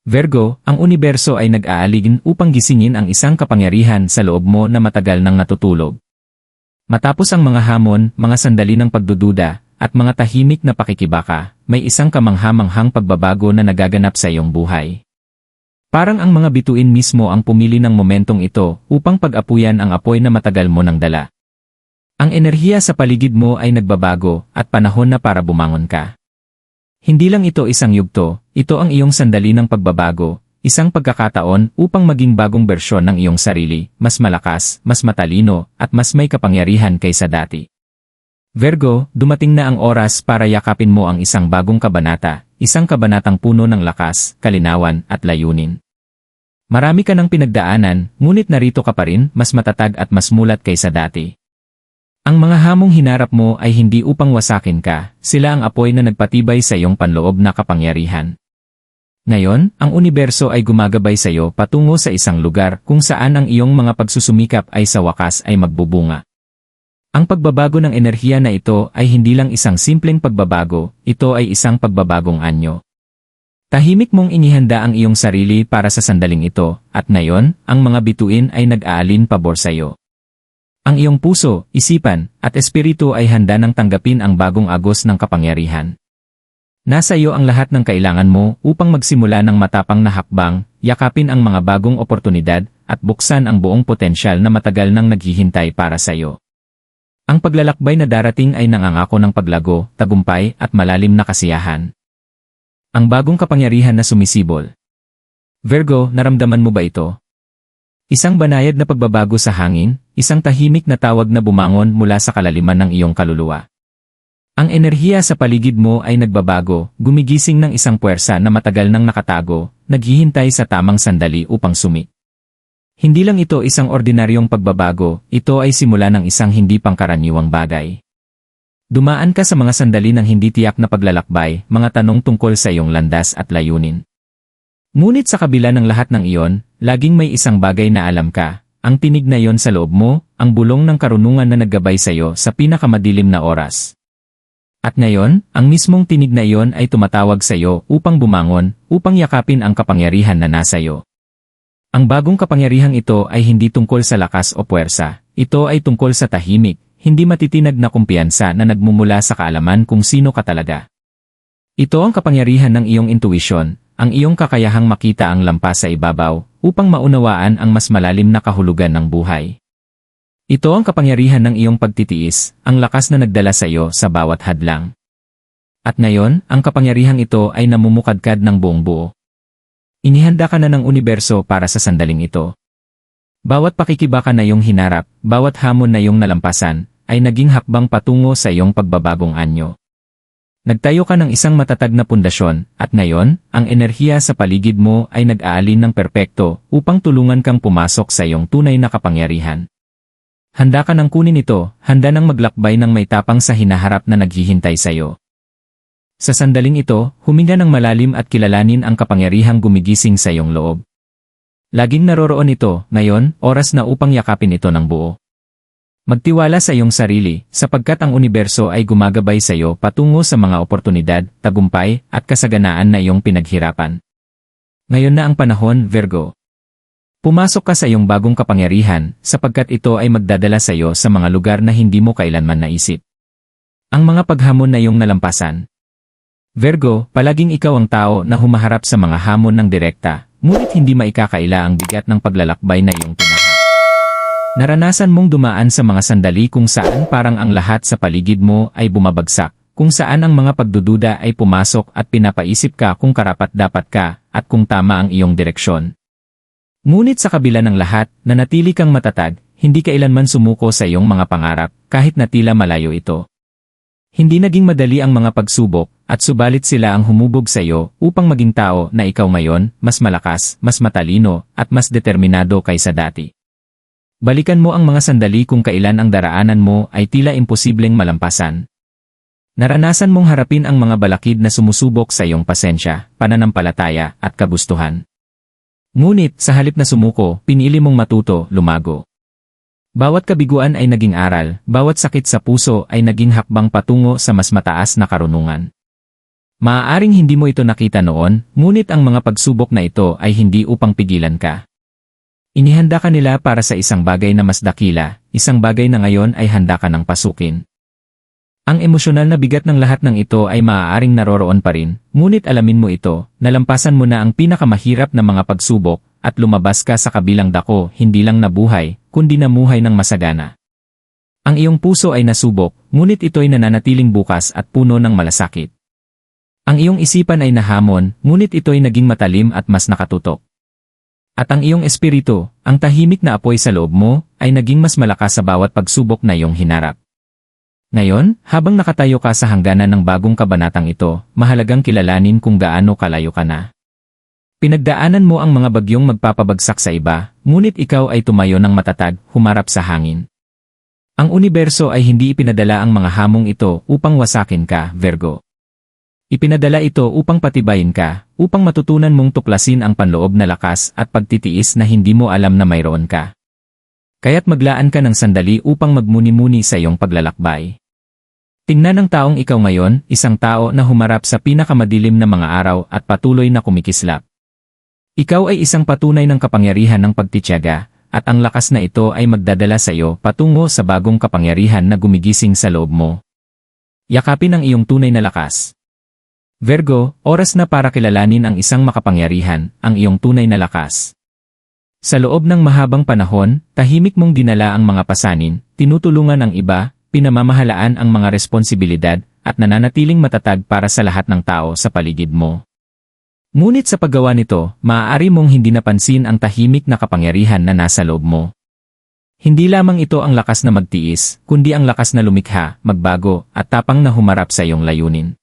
Virgo, ang universo ay nag-aaligin upang gisingin ang isang kapangyarihan sa loob mo na matagal nang natutulog. Matapos ang mga hamon, mga sandali ng pagdududa, at mga tahimik na pakikibaka, may isang kamangha-manghang pagbabago na nagaganap sa iyong buhay. Parang ang mga bituin mismo ang pumili ng momentong ito upang pag-apuyan ang apoy na matagal mo nang dala. Ang enerhiya sa paligid mo ay nagbabago at panahon na para bumangon ka. Hindi lang ito isang yugto, ito ang iyong sandali ng pagbabago, isang pagkakataon upang maging bagong bersyon ng iyong sarili, mas malakas, mas matalino, at mas may kapangyarihan kaysa dati. Virgo, dumating na ang oras para yakapin mo ang isang bagong kabanata, isang kabanatang puno ng lakas, kalinawan, at layunin. Marami ka ng pinagdaanan, ngunit narito ka pa rin, mas matatag at mas mulat kaysa dati. Ang mga hamong hinarap mo ay hindi upang wasakin ka, sila ang apoy na nagpatibay sa iyong panloob na kapangyarihan. Ngayon, ang universo ay gumagabay sa iyo patungo sa isang lugar kung saan ang iyong mga pagsusumikap ay sa wakas ay magbubunga. Ang pagbabago ng enerhiya na ito ay hindi lang isang simpleng pagbabago, ito ay isang pagbabagong anyo. Tahimik mong inihanda ang iyong sarili para sa sandaling ito, at ngayon, ang mga bituin ay nag-aalin pabor sa iyo. Ang iyong puso, isipan, at espiritu ay handa nang tanggapin ang bagong agos ng kapangyarihan. Nasa iyo ang lahat ng kailangan mo upang magsimula ng matapang na hakbang, yakapin ang mga bagong oportunidad, at buksan ang buong potensyal na matagal nang naghihintay para sa iyo. Ang paglalakbay na darating ay nangangako ng paglago, tagumpay, at malalim na kasiyahan. Ang bagong kapangyarihan na sumisibol. Virgo, naramdaman mo ba ito? Isang banayad na pagbabago sa hangin, isang tahimik na tawag na bumangon mula sa kalaliman ng iyong kaluluwa. Ang enerhiya sa paligid mo ay nagbabago, gumigising ng isang puwersa na matagal nang nakatago, naghihintay sa tamang sandali upang sumik. Hindi lang ito isang ordinaryong pagbabago, ito ay simula ng isang hindi pangkaraniwang bagay. Dumaan ka sa mga sandali ng hindi tiyak na paglalakbay, mga tanong tungkol sa iyong landas at layunin. Ngunit sa kabila ng lahat ng iyon, laging may isang bagay na alam ka, ang tinig na iyon sa loob mo, ang bulong ng karunungan na naggabay sa iyo sa pinakamadilim na oras. At ngayon, ang mismong tinig na iyon ay tumatawag sa iyo upang bumangon, upang yakapin ang kapangyarihan na nasa iyo. Ang bagong kapangyarihang ito ay hindi tungkol sa lakas o puwersa, ito ay tungkol sa tahimik, hindi matitinag na kumpiyansa na nagmumula sa kaalaman kung sino ka talaga. Ito ang kapangyarihan ng iyong intuisyon, ang iyong kakayahang makita ang lampas sa ibabaw, upang maunawaan ang mas malalim na kahulugan ng buhay. Ito ang kapangyarihan ng iyong pagtitiis, ang lakas na nagdala sa iyo sa bawat hadlang. At ngayon, ang kapangyarihang ito ay namumukadkad ng buong buo. Inihanda ka na ng universo para sa sandaling ito. Bawat pakikibaka na iyong hinarap, bawat hamon na iyong nalampasan, ay naging hakbang patungo sa iyong pagbabagong anyo. Nagtayo ka ng isang matatag na pundasyon, at ngayon, ang enerhiya sa paligid mo ay nag-aalin ng perpekto upang tulungan kang pumasok sa iyong tunay na kapangyarihan. Handa ka nang kunin ito, handa nang maglakbay ng may tapang sa hinaharap na naghihintay sa iyo. Sa sandaling ito, huminga ng malalim at kilalanin ang kapangyarihang gumigising sa iyong loob. Laging naroroon ito, ngayon, oras na upang yakapin ito ng buo. Magtiwala sa iyong sarili, sapagkat ang universo ay gumagabay sa iyo patungo sa mga oportunidad, tagumpay, at kasaganaan na iyong pinaghirapan. Ngayon na ang panahon, Virgo. Pumasok ka sa iyong bagong kapangyarihan, sapagkat ito ay magdadala sa iyo sa mga lugar na hindi mo kailanman naisip. Ang mga paghamon na iyong nalampasan. Virgo, palaging ikaw ang tao na humaharap sa mga hamon ng direkta, ngunit hindi maikakaila ang bigat ng paglalakbay na iyong tinahak. Naranasan mong dumaan sa mga sandali kung saan parang ang lahat sa paligid mo ay bumabagsak, kung saan ang mga pagdududa ay pumasok at pinapaisip ka kung karapat-dapat ka, at kung tama ang iyong direksyon. Ngunit sa kabila ng lahat, nanatili kang matatag, hindi kailanman sumuko sa iyong mga pangarap, kahit na tila malayo ito. Hindi naging madali ang mga pagsubok, at subalit sila ang humubog sa iyo upang maging tao na ikaw ngayon, mas malakas, mas matalino, at mas determinado kaysa dati. Balikan mo ang mga sandali kung kailan ang daraanan mo ay tila imposibleng malampasan. Naranasan mong harapin ang mga balakid na sumusubok sa iyong pasensya, pananampalataya, at kagustuhan. Ngunit, sa halip na sumuko, pinili mong matuto, lumago. Bawat kabiguan ay naging aral, bawat sakit sa puso ay naging hakbang patungo sa mas mataas na karunungan. Maaaring hindi mo ito nakita noon, ngunit ang mga pagsubok na ito ay hindi upang pigilan ka. Inihanda ka nila para sa isang bagay na mas dakila, isang bagay na ngayon ay handa ka ng pasukin. Ang emosyonal na bigat ng lahat ng ito ay maaaring naroroon pa rin, ngunit alamin mo ito, nalampasan mo na ang pinakamahirap na mga pagsubok, at lumabas ka sa kabilang dako, hindi lang nabuhay, kundi namuhay ng masagana. Ang iyong puso ay nasubok, ngunit ito'y nananatiling bukas at puno ng malasakit. Ang iyong isipan ay nahamon, ngunit ito'y naging matalim at mas nakatutok. At ang iyong espiritu, ang tahimik na apoy sa loob mo, ay naging mas malakas sa bawat pagsubok na iyong hinarap. Ngayon, habang nakatayo ka sa hangganan ng bagong kabanatang ito, mahalagang kilalanin kung gaano kalayo ka na. Pinagdaanan mo ang mga bagyong magpapabagsak sa iba, ngunit ikaw ay tumayo ng matatag, humarap sa hangin. Ang universo ay hindi ipinadala ang mga hamong ito upang wasakin ka, Virgo. Ipinadala ito upang patibayin ka, upang matutunan mong tuklasin ang panloob na lakas at pagtitiis na hindi mo alam na mayroon ka. Kaya't maglaan ka ng sandali upang magmuni-muni sa iyong paglalakbay. Tingnan ng taong ikaw ngayon, isang tao na humarap sa pinakamadilim na mga araw at patuloy na kumikislap. Ikaw ay isang patunay ng kapangyarihan ng pagtitiyaga, at ang lakas na ito ay magdadala sa iyo patungo sa bagong kapangyarihan na gumigising sa loob mo. Yakapin ang iyong tunay na lakas. Virgo, oras na para kilalanin ang isang makapangyarihan, ang iyong tunay na lakas. Sa loob ng mahabang panahon, tahimik mong dinala ang mga pasanin, tinutulungan ang iba, pinamamahalaan ang mga responsibilidad, at nananatiling matatag para sa lahat ng tao sa paligid mo. Ngunit sa paggawa nito, maaari mong hindi napansin ang tahimik na kapangyarihan na nasa loob mo. Hindi lamang ito ang lakas na magtiis, kundi ang lakas na lumikha, magbago, at tapang na humarap sa iyong layunin.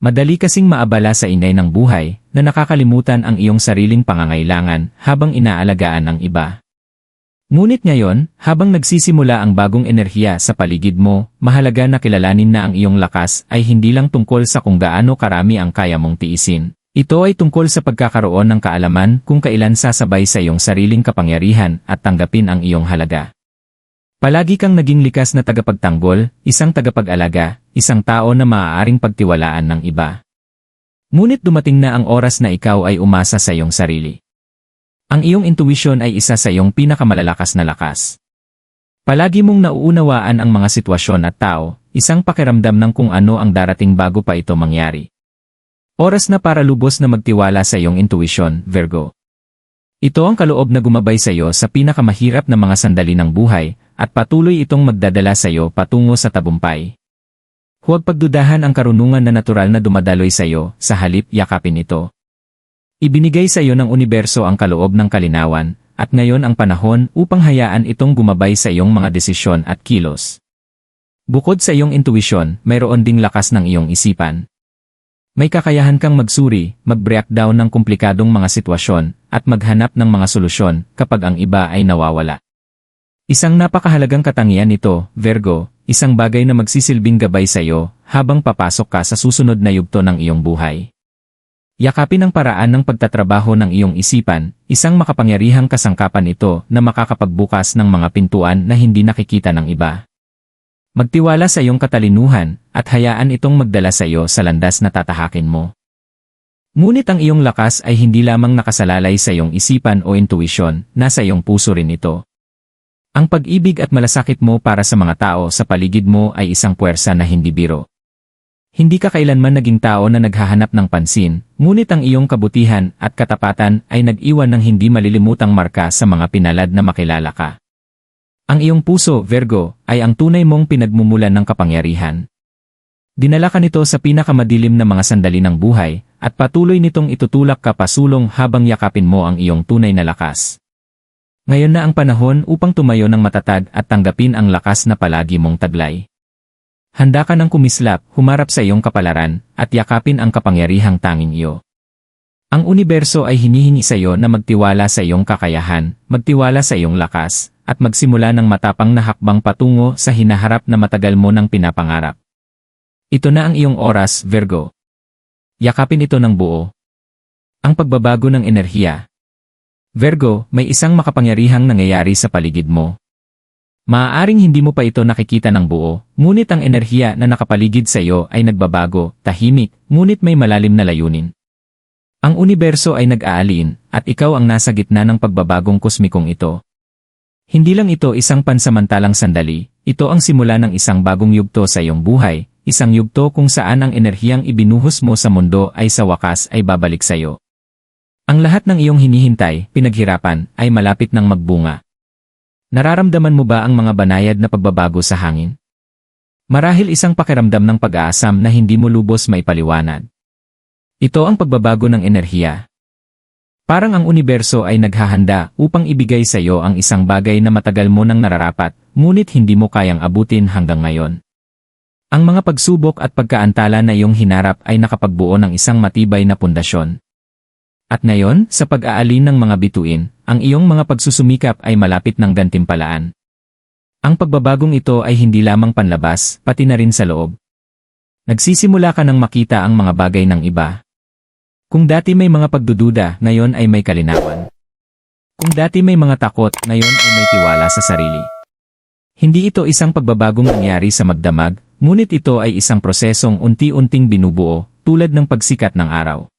Madali kasing maabala sa inay ng buhay, na nakakalimutan ang iyong sariling pangangailangan habang inaalagaan ang iba. Ngunit ngayon, habang nagsisimula ang bagong enerhiya sa paligid mo, mahalaga na kilalanin na ang iyong lakas ay hindi lang tungkol sa kung gaano karami ang kaya mong tiisin. Ito ay tungkol sa pagkakaroon ng kaalaman kung kailan sasabay sa iyong sariling kapangyarihan at tanggapin ang iyong halaga. Palagi kang naging likas na tagapagtanggol, isang tagapag-alaga, isang tao na maaaring pagtiwalaan ng iba. Ngunit dumating na ang oras na ikaw ay umasa sa iyong sarili. Ang iyong intuition ay isa sa iyong pinakamalalakas na lakas. Palagi mong nauunawaan ang mga sitwasyon at tao, isang pakiramdam ng kung ano ang darating bago pa ito mangyari. Oras na para lubos na magtiwala sa iyong intuition, Virgo. Ito ang kaloob na gumabay sa iyo sa pinakamahirap na mga sandali ng buhay, at patuloy itong magdadala sa iyo patungo sa tagumpay. Huwag pagdudahan ang karunungan na natural na dumadaloy sa iyo, sa halip yakapin ito. Ibinigay sa iyo ng universo ang kaloob ng kalinawan, at ngayon ang panahon upang hayaan itong gumabay sa iyong mga desisyon at kilos. Bukod sa iyong intuition, mayroon ding lakas ng iyong isipan. May kakayahan kang magsuri, mag-breakdown ng komplikadong mga sitwasyon, at maghanap ng mga solusyon kapag ang iba ay nawawala. Isang napakahalagang katangian nito, Virgo, isang bagay na magsisilbing gabay sa iyo habang papasok ka sa susunod na yugto ng iyong buhay. Yakapin ang paraan ng pagtatrabaho ng iyong isipan, isang makapangyarihang kasangkapan ito na makakapagbukas ng mga pintuan na hindi nakikita ng iba. Magtiwala sa iyong katalinuhan, at hayaan itong magdala sa iyo sa landas na tatahakin mo. Ngunit ang iyong lakas ay hindi lamang nakasalalay sa iyong isipan o intuisyon, nasa iyong puso rin ito. Ang pag-ibig at malasakit mo para sa mga tao sa paligid mo ay isang puwersa na hindi biro. Hindi ka kailanman naging tao na naghahanap ng pansin, ngunit ang iyong kabutihan at katapatan ay nag-iwan ng hindi malilimutang marka sa mga pinalad na makilala ka. Ang iyong puso, Virgo, ay ang tunay mong pinagmumulan ng kapangyarihan. Dinala ka nito sa pinakamadilim na mga sandali ng buhay, at patuloy nitong itutulak ka pasulong habang yakapin mo ang iyong tunay na lakas. Ngayon na ang panahon upang tumayo ng matatag at tanggapin ang lakas na palagi mong taglay. Handa ka ng kumislap, humarap sa iyong kapalaran, at yakapin ang kapangyarihang tanging iyo. Ang universo ay hinihingi sa iyo na magtiwala sa iyong kakayahan, magtiwala sa iyong lakas, at magsimula ng matapang na hakbang patungo sa hinaharap na matagal mo nang pinapangarap. Ito na ang iyong oras, Virgo. Yakapin ito ng buo. Ang pagbabago ng enerhiya. Virgo, may isang makapangyarihang nangyayari sa paligid mo. Maaaring hindi mo pa ito nakikita ng buo, ngunit ang enerhiya na nakapaligid sa iyo ay nagbabago, tahimik, ngunit may malalim na layunin. Ang universo ay nag-aalin, at ikaw ang nasa gitna ng pagbabagong kosmikong ito. Hindi lang ito isang pansamantalang sandali, ito ang simula ng isang bagong yugto sa iyong buhay, isang yugto kung saan ang enerhiyang ibinuhos mo sa mundo ay sa wakas ay babalik sa iyo. Ang lahat ng iyong hinihintay, pinaghirapan, ay malapit ng magbunga. Nararamdaman mo ba ang mga banayad na pagbabago sa hangin? Marahil isang pakiramdam ng pag-aasam na hindi mo lubos maipaliwanag. Ito ang pagbabago ng enerhiya. Parang ang universo ay naghahanda upang ibigay sa iyo ang isang bagay na matagal mo nang nararapat, ngunit hindi mo kayang abutin hanggang ngayon. Ang mga pagsubok at pagkaantala na iyong hinarap ay nakapagbuo ng isang matibay na pundasyon. At ngayon, sa pag-aalin ng mga bituin, ang iyong mga pagsusumikap ay malapit ng gantimpalaan. Ang pagbabagong ito ay hindi lamang panlabas, pati na rin sa loob. Nagsisimula ka nang makita ang mga bagay ng iba. Kung dati may mga pagdududa, ngayon ay may kalinawan. Kung dati may mga takot, ngayon ay may tiwala sa sarili. Hindi ito isang pagbabagong nangyari sa magdamag, ngunit ito ay isang prosesong unti-unting binubuo, tulad ng pagsikat ng araw.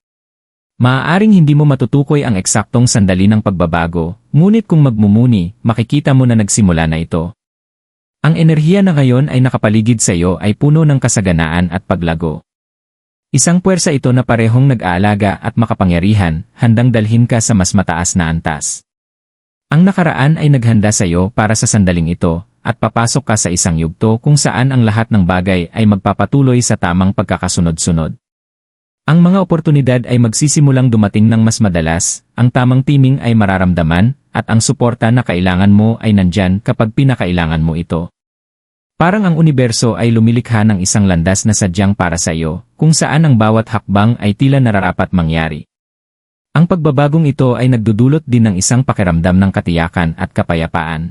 Maaaring hindi mo matutukoy ang eksaktong sandali ng pagbabago, ngunit kung magmumuni, makikita mo na nagsimula na ito. Ang enerhiya na ngayon ay nakapaligid sa iyo ay puno ng kasaganaan at paglago. Isang puwersa ito na parehong nag-aalaga at makapangyarihan, handang dalhin ka sa mas mataas na antas. Ang nakaraan ay naghanda sa iyo para sa sandaling ito, at papasok ka sa isang yugto kung saan ang lahat ng bagay ay magpapatuloy sa tamang pagkakasunod-sunod. Ang mga oportunidad ay magsisimulang dumating ng mas madalas, ang tamang timing ay mararamdaman, at ang suporta na kailangan mo ay nandyan kapag pinakailangan mo ito. Parang ang universo ay lumilikha ng isang landas na sadyang para sa iyo, kung saan ang bawat hakbang ay tila nararapat mangyari. Ang pagbabagong ito ay nagdudulot din ng isang pakiramdam ng katiyakan at kapayapaan.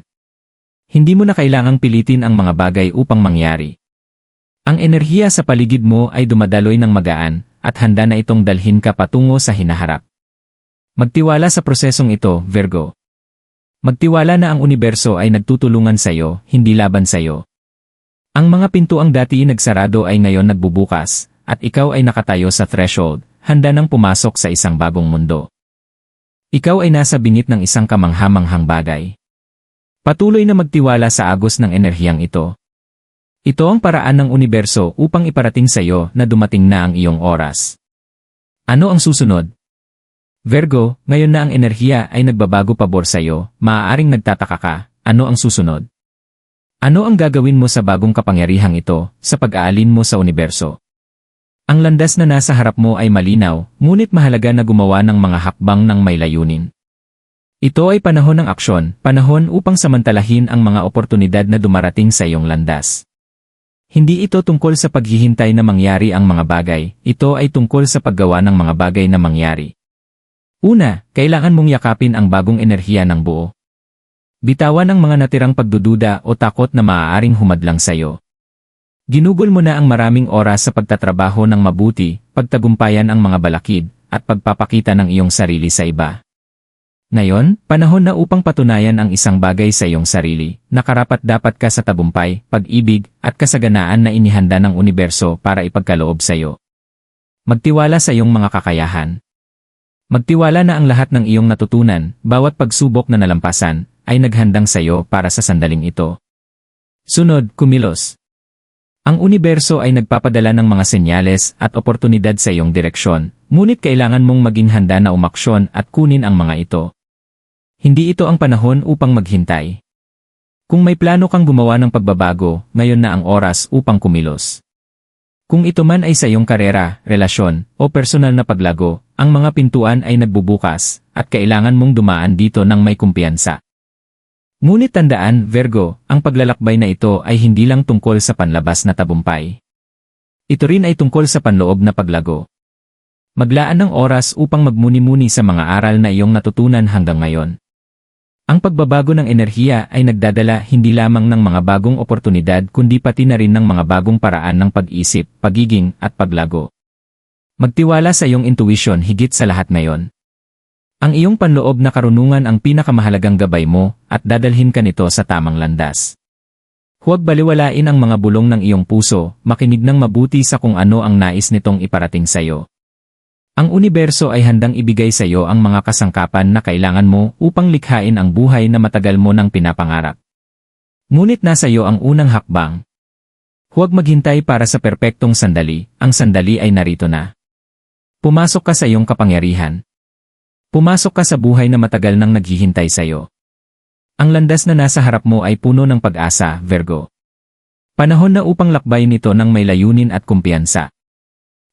Hindi mo na kailangang pilitin ang mga bagay upang mangyari. Ang enerhiya sa paligid mo ay dumadaloy ng magaan, at handa na itong dalhin ka patungo sa hinaharap. Magtiwala sa prosesong ito, Virgo. Magtiwala na ang universo ay nagtutulungan sa iyo, hindi laban sa iyo. Ang mga pintuang dati nagsarado ay ngayon nagbubukas, at ikaw ay nakatayo sa threshold, handa nang pumasok sa isang bagong mundo. Ikaw ay nasa bingit ng isang kamangha-manghang bagay. Patuloy na magtiwala sa agos ng enerhiyang ito. Ito ang paraan ng universo upang iparating sa iyo na dumating na ang iyong oras. Ano ang susunod? Virgo, ngayon na ang enerhiya ay nagbabago pabor sa iyo, maaaring nagtataka ka, ano ang susunod? Ano ang gagawin mo sa bagong kapangyarihang ito, sa pag-aalin mo sa universo? Ang landas na nasa harap mo ay malinaw, ngunit mahalaga na gumawa ng mga hakbang ng may layunin. Ito ay panahon ng aksyon, panahon upang samantalahin ang mga oportunidad na dumarating sa iyong landas. Hindi ito tungkol sa paghihintay na mangyari ang mga bagay, ito ay tungkol sa paggawa ng mga bagay na mangyari. Una, kailangan mong yakapin ang bagong enerhiya ng buo. Bitawan ang mga natirang pagdududa o takot na maaaring humadlang sa iyo. Ginugol mo na ang maraming oras sa pagtatrabaho ng mabuti, pagtagumpayan ang mga balakid, at pagpapakita ng iyong sarili sa iba. Ngayon, panahon na upang patunayan ang isang bagay sa iyong sarili, na karapat-dapat ka sa tagumpay, pag-ibig, at kasaganaan na inihanda ng universo para ipagkaloob sa iyo. Magtiwala sa iyong mga kakayahan. Magtiwala na ang lahat ng iyong natutunan, bawat pagsubok na nalampasan, ay naghandang sa iyo para sa sandaling ito. Sunod, kumilos. Ang universo ay nagpapadala ng mga senyales at oportunidad sa iyong direksyon, ngunit kailangan mong maging handa na umaksyon at kunin ang mga ito. Hindi ito ang panahon upang maghintay. Kung may plano kang gumawa ng pagbabago, ngayon na ang oras upang kumilos. Kung ito man ay sa iyong karera, relasyon, o personal na paglago, ang mga pintuan ay nagbubukas, at kailangan mong dumaan dito ng may kumpiyansa. Ngunit tandaan, Virgo, ang paglalakbay na ito ay hindi lang tungkol sa panlabas na tagumpay. Ito rin ay tungkol sa panloob na paglago. Maglaan ng oras upang magmuni-muni sa mga aral na iyong natutunan hanggang ngayon. Ang pagbabago ng enerhiya ay nagdadala hindi lamang ng mga bagong oportunidad kundi pati na rin ng mga bagong paraan ng pag-isip, pagiging, at paglago. Magtiwala sa iyong intuition higit sa lahat ngayon. Ang iyong panloob na karunungan ang pinakamahalagang gabay mo at dadalhin ka nito sa tamang landas. Huwag baliwalain ang mga bulong ng iyong puso, makinig ng mabuti sa kung ano ang nais nitong iparating sa iyo. Ang universo ay handang ibigay sa iyo ang mga kasangkapan na kailangan mo upang likhain ang buhay na matagal mo nang pinapangarap. Ngunit nasa iyo ang unang hakbang. Huwag maghintay para sa perpektong sandali, ang sandali ay narito na. Pumasok ka sa iyong kapangyarihan. Pumasok ka sa buhay na matagal nang naghihintay sa iyo. Ang landas na nasa harap mo ay puno ng pag-asa, Virgo. Panahon na upang lakbayin ito ng may layunin at kumpiyansa.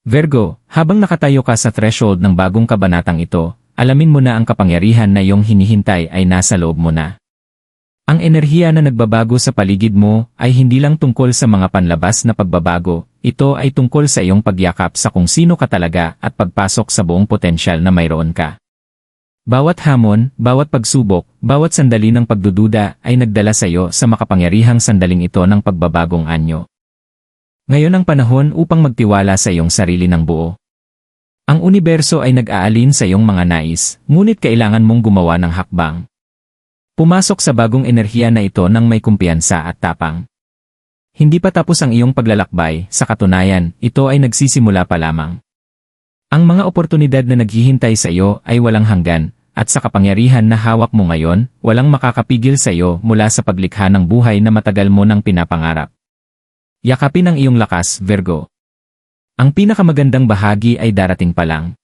Virgo, habang nakatayo ka sa threshold ng bagong kabanatang ito, alamin mo na ang kapangyarihan na iyong hinihintay ay nasa loob mo na. Ang enerhiya na nagbabago sa paligid mo ay hindi lang tungkol sa mga panlabas na pagbabago, ito ay tungkol sa iyong pagyakap sa kung sino ka talaga at pagpasok sa buong potensyal na mayroon ka. Bawat hamon, bawat pagsubok, bawat sandali ng pagdududa ay nagdala sa iyo sa makapangyarihang sandaling ito ng pagbabagong anyo. Ngayon ang panahon upang magtiwala sa iyong sarili ng buo. Ang universo ay nag-aalin sa iyong mga nais, ngunit kailangan mong gumawa ng hakbang. Pumasok sa bagong enerhiya na ito ng may kumpiyansa at tapang. Hindi pa tapos ang iyong paglalakbay, sa katunayan, ito ay nagsisimula pa lamang. Ang mga oportunidad na naghihintay sa iyo ay walang hanggan, at sa kapangyarihan na hawak mo ngayon, walang makakapigil sa iyo mula sa paglikha ng buhay na matagal mo nang pinapangarap. Yakapin ang iyong lakas, Virgo. Ang pinakamagandang bahagi ay darating pa lang.